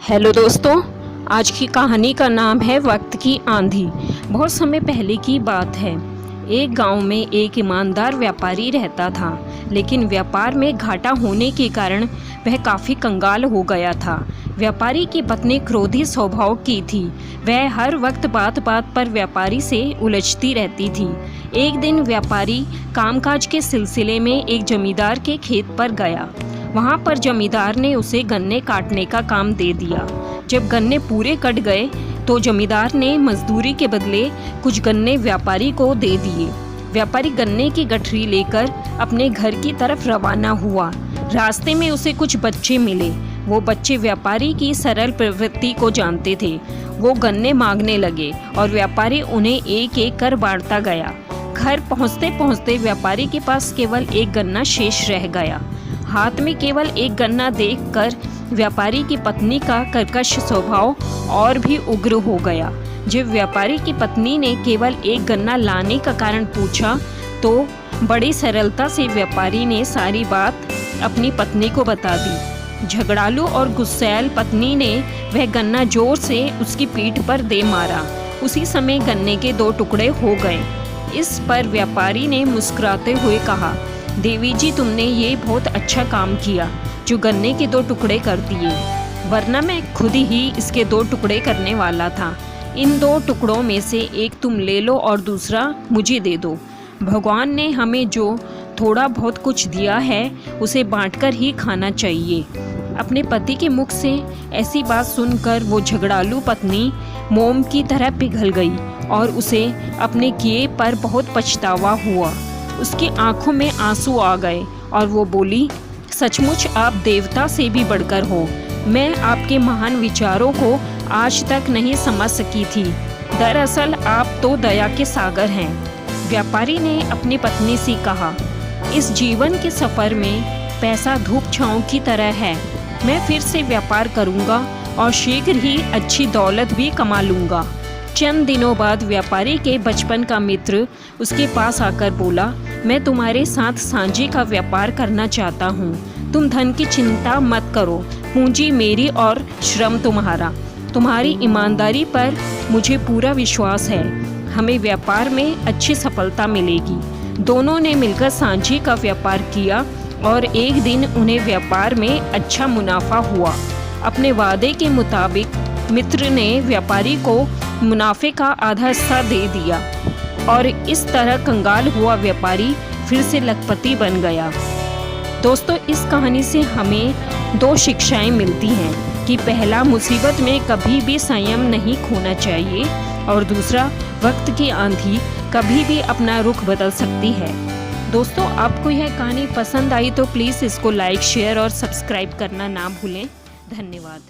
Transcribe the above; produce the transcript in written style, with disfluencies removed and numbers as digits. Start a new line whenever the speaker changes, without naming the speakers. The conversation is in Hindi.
हेलो दोस्तों, आज की कहानी का नाम है वक्त की आंधी। बहुत समय पहले की बात है। एक गांव में एक ईमानदार व्यापारी रहता था, लेकिन व्यापार में घाटा होने के कारण वह काफ़ी कंगाल हो गया था। व्यापारी की पत्नी क्रोधी स्वभाव की थी। वह हर वक्त बात बात पर व्यापारी से उलझती रहती थी। एक दिन व्यापारी कामकाज के सिलसिले में एक जमींदार के खेत पर गया। वहाँ पर जमींदार ने उसे गन्ने काटने का काम दे दिया। जब गन्ने पूरे कट गए तो जमींदार ने मजदूरी के बदले कुछ गन्ने व्यापारी को दे दिए। व्यापारी गन्ने की गठरी लेकर अपने घर की तरफ रवाना हुआ। रास्ते में उसे कुछ बच्चे मिले। वो बच्चे व्यापारी की सरल प्रवृत्ति को जानते थे। वो गन्ने मांगने लगे और व्यापारी उन्हें एक एक कर बांटता गया। घर पहुँचते पहुँचते व्यापारी के पास केवल एक गन्ना शेष रह गया। हाथ में केवल एक गन्ना देखकर व्यापारी की पत्नी का कर्कश स्वभाव और भी उग्र हो गया। जब व्यापारी की पत्नी ने केवल एक गन्ना लाने का कारण पूछा तो बड़ी सरलता से व्यापारी ने सारी बात अपनी पत्नी को बता दी। झगड़ालू और गुस्सैल पत्नी ने वह गन्ना जोर से उसकी पीठ पर दे मारा। उसी समय गन्ने के 2 टुकड़े हो गए। इस पर व्यापारी ने मुस्कुराते हुए कहा, देवी जी, तुमने ये बहुत अच्छा काम किया जो गन्ने के 2 टुकड़े कर दिए, वरना मैं खुद ही इसके 2 टुकड़े करने वाला था। इन 2 टुकड़ों में से एक तुम ले लो और दूसरा मुझे दे दो। भगवान ने हमें जो थोड़ा बहुत कुछ दिया है उसे बांटकर ही खाना चाहिए। अपने पति के मुख से ऐसी बात सुनकर वो झगड़ालू पत्नी मोम की तरह पिघल गई और उसे अपने किए पर बहुत पछतावा हुआ। उसकी आंखों में आंसू आ गए और वो बोली, सचमुच आप देवता से भी बढ़कर हो। मैं आपके महान विचारों को आज तक नहीं समझ सकी थी। दरअसल आप तो दया के सागर हैं। व्यापारी ने अपनी पत्नी से कहा, इस जीवन के सफ़र में पैसा धूप छांव की तरह है। मैं फिर से व्यापार करूंगा और शीघ्र ही अच्छी दौलत भी कमा लूँगा। चंद दिनों बाद व्यापारी के बचपन का मित्र उसके पास आकर बोला, मैं तुम्हारे साथ सांझे का व्यापार करना चाहता हूँ। तुम धन की चिंता मत करो, पूंजी मेरी और श्रम तुम्हारा। तुम्हारी ईमानदारी पर मुझे पूरा विश्वास है। हमें व्यापार में अच्छी सफलता मिलेगी। दोनों ने मिलकर सांझे का व्यापार किया और एक दिन उन्हें व्यापार में अच्छा मुनाफा हुआ। अपने वादे के मुताबिक मित्र ने व्यापारी को मुनाफे का आधा हिस्सा दे दिया और इस तरह कंगाल हुआ व्यापारी फिर से लखपति बन गया। दोस्तों, इस कहानी से हमें 2 शिक्षाएं मिलती हैं कि पहला, मुसीबत में कभी भी संयम नहीं खोना चाहिए और दूसरा, वक्त की आंधी कभी भी अपना रुख बदल सकती है। दोस्तों, आपको यह कहानी पसंद आई तो प्लीज़ इसको लाइक, शेयर और सब्सक्राइब करना ना भूलें। धन्यवाद।